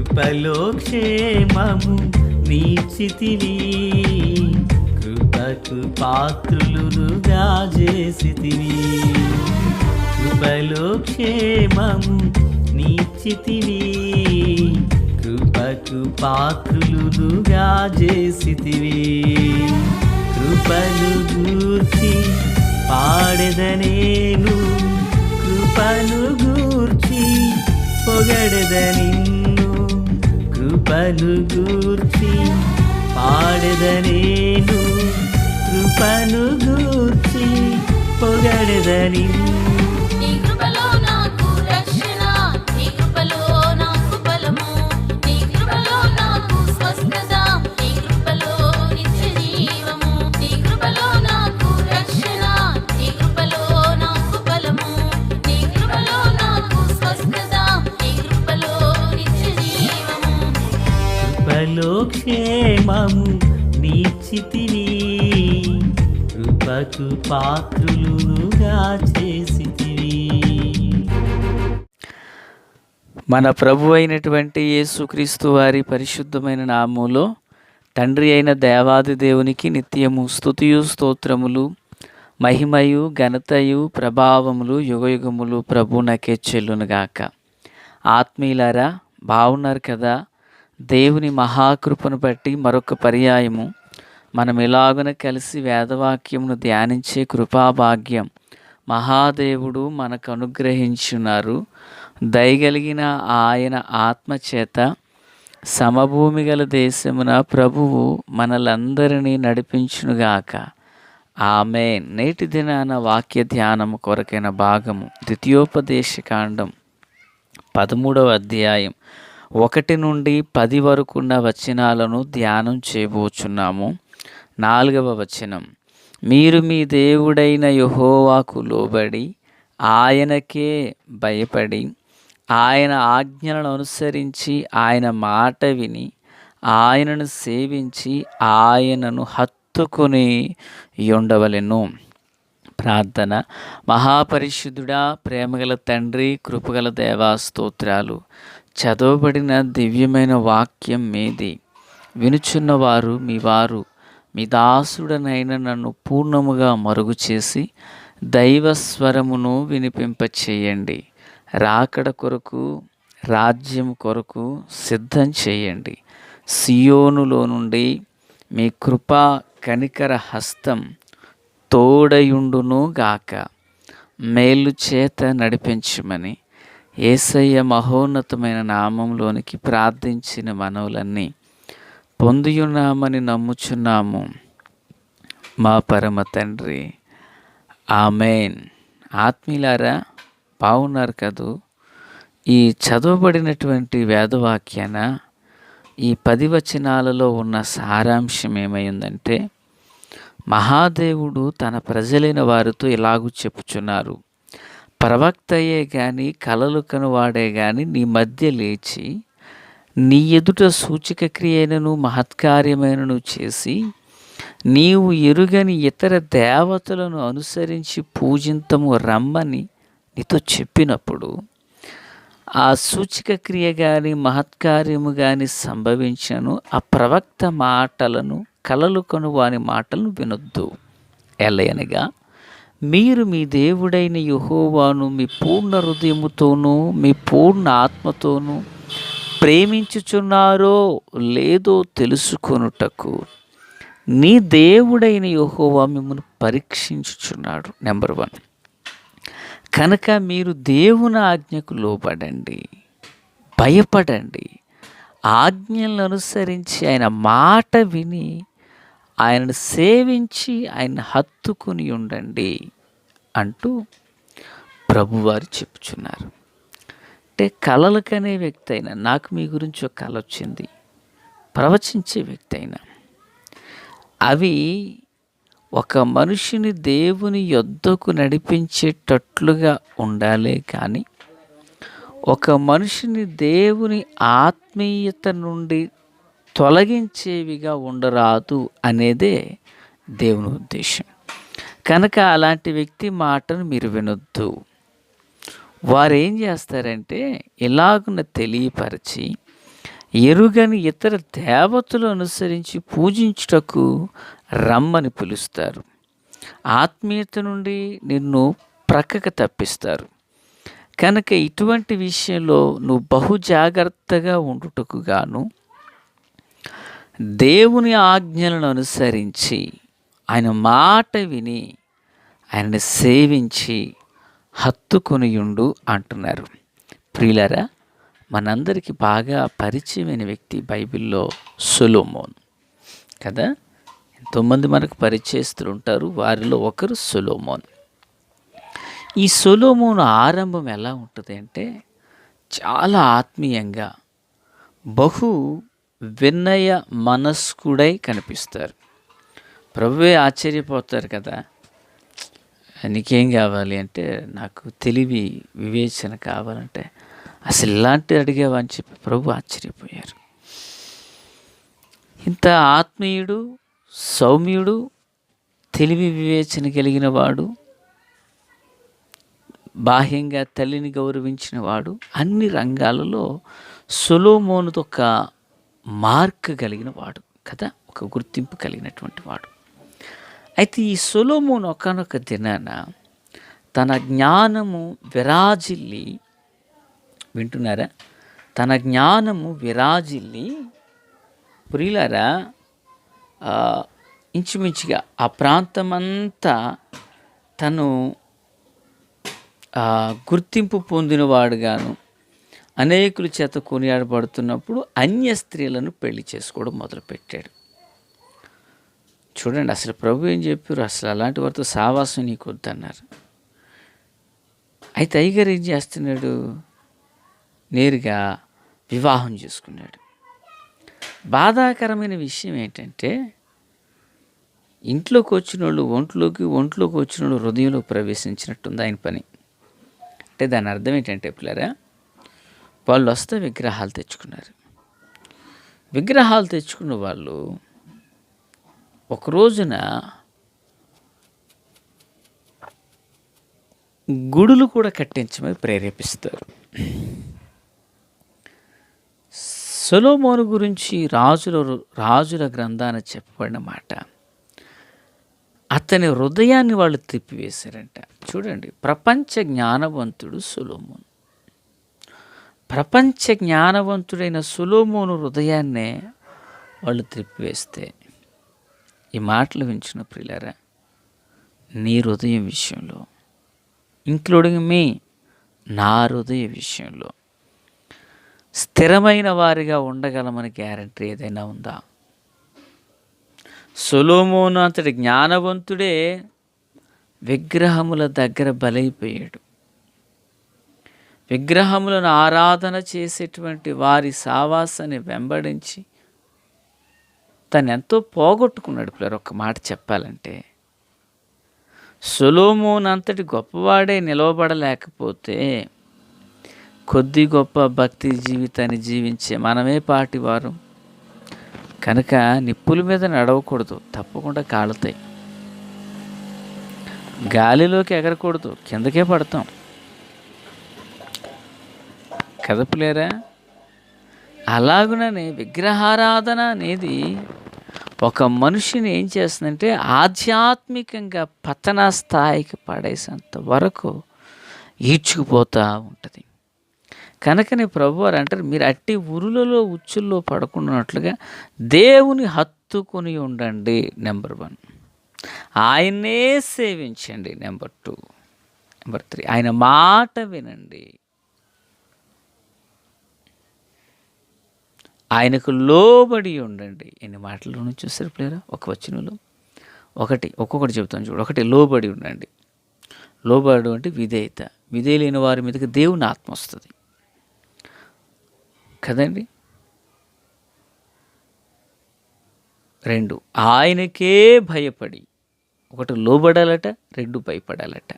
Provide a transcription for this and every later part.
కృపలో క్షేమము నీచితివి, కృపకు పాత్రులుగా చేసితివి. కృపలో క్షేమము నీచితివి, కృపకు పాత్రులుగా చేసితివి. కృపను గూర్చి పాడెదనేను, కృపను గూర్చి పొగడెద నిన్ను. కృపను గూర్చి పాడెదనేను, కృపను గూర్చి పొగడెద నిన్ను. కృపలో క్షేమము నీచితివి, కృపకు పాత్రులుగా చేసితివి. మన ప్రభు అయినటువంటి యేసుక్రీస్తు వారి పరిశుద్ధమైన నామములో తండ్రి అయిన దేవాది దేవునికి నిత్యము స్తుతియు స్తోత్రములు, మహిమయు ఘనతయు ప్రభావములు యుగయుగములు ప్రభునకే చెల్లునుగాక. ఆత్మీయులారా, బాగున్నారు కదా? దేవుని మహాకృపను బట్టి మరొక పర్యాయము మనం ఎలాగున కలిసి వేదవాక్యమును ధ్యానించే కృపాభాగ్యం మహాదేవుడు మనకు అనుగ్రహించున్నారు. దయగలిగిన ఆయన ఆత్మచేత సమభూమి గల దేశమున ప్రభువు మనలందరినీ నడిపించునుగాక. ఆమేన్. నేటి దినాన వాక్య ధ్యానము కొరకైన భాగము ద్వితీయోపదేశకాండం 13వ అధ్యాయం 1 నుండి 10 వరకున్న వచనాలను ధ్యానం చేయబోచున్నాము. 4వ వచనం, మీరు మీ దేవుడైన యెహోవాకు లోబడి ఆయనకే భయపడి ఆయన ఆజ్ఞలను అనుసరించి ఆయన మాట విని ఆయనను సేవించి ఆయనను హత్తుకొని ఉండవలెను. ప్రార్థన. మహాపరిశుద్ధుడా, ప్రేమగల తండ్రి, కృపగల దేవా, స్తోత్రాలు. చదవబడిన దివ్యమైన వాక్యం మీది. వినుచున్నవారు మీ వారు, మీ దాసుడనైన నన్ను పూర్ణముగా మరుగు చేసి దైవస్వరమును వినిపింపచేయండి. రాకడ కొరకు, రాజ్యం కొరకు సిద్ధం చేయండి. సియోనులో నుండి మీ కృపా కనికర హస్తం తోడయుండును గాక. మేలు చేత నడిపించుమని యేసయ్య మహోన్నతమైన నామంలోనికి ప్రార్థించిన మనవులన్నీ పొందియున్నామని నమ్ముచున్నాము మా పరమ తండ్రి. ఆమేన్. ఆత్మీయులారా, బాగున్నారు కదూ? ఈ చదవబడినటువంటి వేదవాక్యాన ఈ 10 వచనాలలో ఉన్న సారాంశం ఏమైందంటే, మహాదేవుడు తన ప్రజలైన వారితో ఇలాగూ చెప్పుచున్నారు, ప్రవక్తయే గాని కలలు కనువాడే గాని నీ మధ్య లేచి నీ ఎదుట సూచక క్రియైనను మహత్కార్యమైనను చేసి నీవు ఎరుగని ఇతర దేవతలను అనుసరించి పూజింతము రమ్మని నీతో చెప్పినప్పుడు ఆ సూచక క్రియ కానీ మహత్కార్యము కానీ సంభవించను ఆ ప్రవక్త మాటలను, కలలు కనువాని మాటలను వినొద్దు. ఎలయనగా మీరు మీ దేవుడైన యెహోవాను మీ పూర్ణ హృదయముతోనూ మీ పూర్ణ ఆత్మతోనూ ప్రేమించుచున్నారో లేదో తెలుసుకొనుటకు నీ దేవుడైన యెహోవా మిమ్మల్ని పరీక్షించుచున్నాడు. నెంబర్ 1. కనుక మీరు దేవుని ఆజ్ఞకు లోబడండి, భయపడండి, ఆజ్ఞలను అనుసరించి ఆయన మాట విని ఆయనను సేవించి ఆయన హత్తుకుని ఉండండి అంటూ ప్రభువారు చెప్పుచున్నారు. అంటే కలలు కనే వ్యక్తి అయినా, నాకు మీ గురించి ఒక కల వచ్చింది, ప్రవచించే వ్యక్తి అయినా, అవి ఒక మనిషిని దేవుని యొద్దకు నడిపించేటట్లుగా ఉండాలే కానీ ఒక మనిషిని దేవుని ఆత్మీయత నుండి తొలగించేవిగా ఉండరాదు అనేదే దేవుని ఉద్దేశం. కనుక అలాంటి వ్యక్తి మాటను మీరు వినొద్దు. వారు ఏం చేస్తారంటే ఇలాగున తెలియపరిచి ఎరుగని ఇతర దేవతలు అనుసరించి పూజించుటకు రమ్మని పిలుస్తారు. ఆత్మీయత నుండి నిన్ను ప్రక్కకు తప్పిస్తారు. కనుక ఇటువంటి విషయంలో నువ్వు బహు జాగ్రత్తగా ఉండుటకు గాను దేవుని ఆజ్ఞలను అనుసరించి ఆయన మాట విని ఆయనని సేవించి హత్తుకొనియుండు అంటున్నారు. ప్రియులారా, మనందరికీ బాగా పరిచయమైన వ్యక్తి బైబిల్లో సొలొమోను కదా. ఎంతోమంది మనకు పరిచయస్తులు ఉంటారు, వారిలో ఒకరు సొలొమోను. ఈ సొలొమోను ఆరంభం ఎలా ఉంటుంది అంటే చాలా ఆత్మీయంగా, బహు వినయ మనస్కుడై కనిపిస్తారు. ప్రభువే ఆశ్చర్యపోతారు కదా, నీకేం కావాలి అంటే నాకు తెలివి వివేచన కావాలంటే అసలు ఇలాంటి అడిగావా అని చెప్పి ప్రభు ఆశ్చర్యపోయారు. ఇంత ఆత్మీయుడు, సౌమ్యుడు, తెలివి వివేచన కలిగిన వాడు, బాహ్యంగా తల్లిని గౌరవించిన వాడు, అన్ని రంగాలలో సొలొమోనుతో ఒక మార్క్ కలిగిన వాడు కదా, ఒక గుర్తింపు కలిగినటువంటి వాడు. అయితే ఈ సొలొమోను ఒకానొక దినాన తన జ్ఞానము విరాజిల్లి, వింటున్నారా, తన జ్ఞానము విరాజిల్లి ప్రియులారా ఇంచుమించుగా ఆ ప్రాంతమంతా తను గుర్తింపు పొందినవాడుగాను, అనేకుల చేత కొనియాడబడుతున్నప్పుడు అన్య స్త్రీలను పెళ్లి చేసుకోవడం మొదలుపెట్టాడు. చూడండి, అసలు ప్రభు ఏం చెప్పారు, అసలు అలాంటి వారితో సావాసం నీకు వద్దన్నారు. అయితే అయ్యగారు ఏం చేస్తున్నాడు, నేరుగా వివాహం చేసుకున్నాడు. బాధాకరమైన విషయం ఏంటంటే ఇంట్లోకి వచ్చిన వాళ్ళు ఒంట్లోకి వచ్చిన వాళ్ళు హృదయంలో ప్రవేశించినట్టుంది ఆయన పని. అంటే దాని అర్థం ఏంటంటే పిల్లరా, వాళ్ళు వస్తే విగ్రహాలు తెచ్చుకున్నారు. విగ్రహాలు తెచ్చుకున్న వాళ్ళు ఒక రోజున గుడులు కూడా కట్టించమని ప్రేరేపిస్తారు. సొలొమోను గురించి రాజుల గ్రంథాన చెప్పబడిన మాట, అతని హృదయాన్ని వాళ్ళు త్రిప్పివేశారంట. చూడండి, ప్రపంచ జ్ఞానవంతుడు సొలొమోను. ప్రపంచ జ్ఞానవంతుడైన సొలొమోను హృదయాన్నే వాళ్ళు త్రిప్పివేస్తే, ఈ మాటలు వించిన ప్రియులారా, నీ హృదయం విషయంలో, ఇంక్లూడింగ్ మీ, నా హృదయ విషయంలో స్థిరమైన వారిగా ఉండగలమని గ్యారంటీ ఏదైనా ఉందా? సొలొమోను అంతటి జ్ఞానవంతుడే విగ్రహముల దగ్గర బలైపోయాడు. విగ్రహములను ఆరాధన చేసేటువంటి వారి సావాసాన్ని వెంబడించి తను ఎంతో పోగొట్టుకున్నాడు. పిల్లలు, ఒక్క మాట చెప్పాలంటే సొలొమోను అంతటి గొప్పవాడే నిలవబడలేకపోతే కొద్ది గొప్ప భక్తి జీవితాన్ని జీవించే మనమే పాటివారు. కనుక నిప్పుల మీద నడవకూడదు, తప్పకుండా కాలుతాయి. గాలిలోకి ఎగరకూడదు, కిందకే పడతాం. కదపలేరా? అలాగుననే విగ్రహారాధన అనేది ఒక మనిషిని ఏం చేస్తుందంటే ఆధ్యాత్మికంగా పతన స్థాయికి పడేసేంత వరకు ఈడ్చుకుపోతూ ఉంటుంది. కనుకనే ప్రభువారు అంటారు, మీరు అట్టి ఉరులలో ఉచ్చుల్లో పడకుండానట్లుగా దేవుని హత్తుకొని ఉండండి. నెంబర్ 1, ఆయన్నే సేవించండి. నెంబర్ 2, నెంబర్ 3, ఆయన మాట వినండి. ఆయనకు లోబడి ఉండండి. ఎన్ని మాటలను చూసారు ప్లేరా? ఒక వచనంలో ఒక్కొక్కటి చెబుతాను చూడు. ఒకటి, లోబడి ఉండండి. లోబడు అంటే విధేయత. విధేయులైన వారి మీదకి దేవుని ఆత్మ వస్తుంది కదండి. 2, ఆయనకే భయపడి. 1 లోబడాలట, 2 భయపడాలట.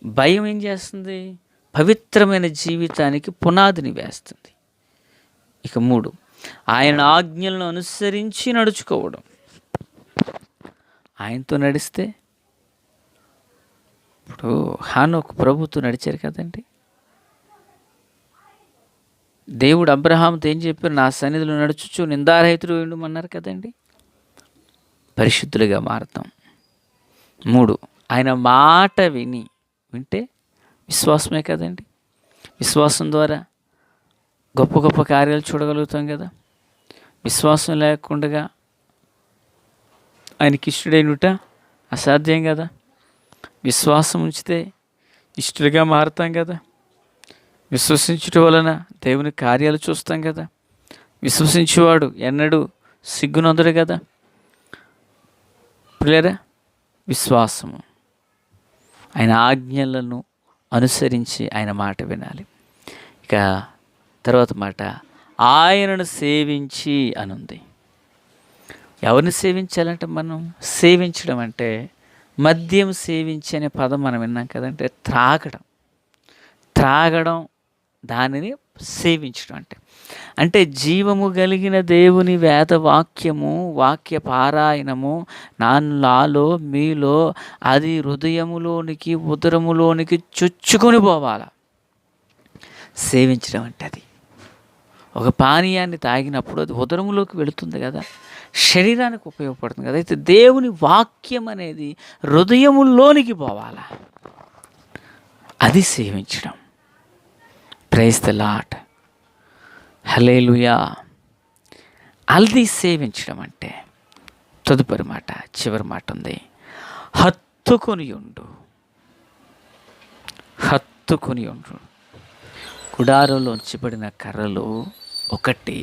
భయం ఏం చేస్తుంది? పవిత్రమైన జీవితానికి పునాదిని వేస్తుంది. ఇక 3, ఆయన ఆజ్ఞలను అనుసరించి నడుచుకోవడం. ఆయనతో నడిస్తే, ఇప్పుడు హానోకు ప్రభుతో నడిచారు కదండి. దేవుడు అబ్రహాముతో ఏం చెప్పారు? నా సన్నిధిలో నడుచుచు నిందారహితుడు ఉండమన్నారు కదండి. పరిశుద్ధులుగా మారతాం. 3, ఆయన మాట వింటే విశ్వాసమే కదండి. విశ్వాసం ద్వారా గొప్ప గొప్ప కార్యాలు చూడగలుగుతాం కదా. విశ్వాసం లేకుండా ఆయనకి ఇష్టడైనట అసాధ్యం కదా. విశ్వాసం ఉంచితే ఇష్టలుగా మారుతాం కదా. విశ్వసించుట వలన దేవుని కార్యాలు చూస్తాం కదా. విశ్వసించేవాడు ఎన్నడూ సిగ్గునొందడు కదా. ప్రియులారా, విశ్వాసము ఆయన ఆజ్ఞలను అనుసరించి ఆయన మాట వినాలి. ఇక తర్వాత మాట ఆయనను సేవించి అనుంది. ఎవరిని సేవించాలంటే మనం సేవించడం అంటే మద్యం సేవించి అనే పదం మనం విన్నాం కదంటే త్రాగడం దానిని సేవించడం అంటే జీవము కలిగిన దేవుని వేద వాక్య పారాయణము నాలో మీలో అది హృదయములోనికి ఉదరములోనికి చొచ్చుకొని పోవాలా. సేవించడం అంటే అది ఒక పానీయాన్ని తాగినప్పుడు అది ఉదరములోకి వెళుతుంది కదా, శరీరానికి ఉపయోగపడుతుంది కదా. అయితే దేవుని వాక్యం అనేది హృదయములోనికి పోవాలా, అది సేవించడం. ప్రైజ్ ద లార్డ్, హల్లెలూయా. అది సేవించడం అంటే తదుపరి మాట, చివరి మాట ఉంది, హత్తుకొని ఉండు. గుడారంలో ఉంచబడిన కర్రలు ఒకటి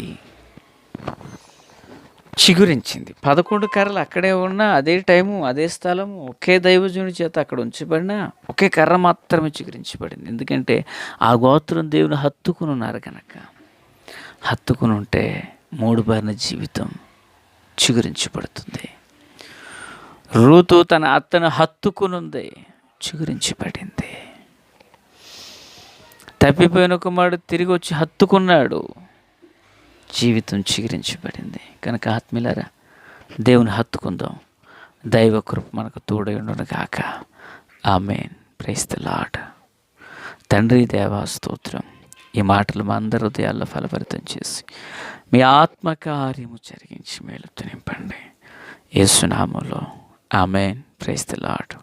చిగురించింది. 11 కర్రలు అక్కడే ఉన్న అదే టైము అదే స్థలము ఒకే దైవజనుడి చేత అక్కడ ఉంచబడిన ఒకే కర్ర మాత్రమే చిగురించబడింది. ఎందుకంటే ఆ గోత్రం దేవుని హత్తుకుని ఉన్నారు కనుక. హత్తుకుని ఉంటే 3 బారిన జీవితం చిగురించబడుతుంది. రూతు తన అత్తను హత్తుకుని ఉంది, చిగురించబడింది. తప్పిపోయిన కుమారుడు తిరిగి వచ్చి హత్తుకున్నాడు, జీవితం చిగురించబడింది. కనుక ఆత్మీయులారా, దేవుని హత్తుకుందాం. దైవ కృప మనకు తోడై ఉండును గాక. ఆమేన్. Praise the lord. తండ్రి దేవా స్తోత్రం. ఈ మాటలు మా అందరి హృదయాల్లో ఫలభరితం చేసి మీ ఆత్మకార్యము జరిగించి మేలుతో నింపండి. యేసు నామములో ఆమేన్. Praise the lord.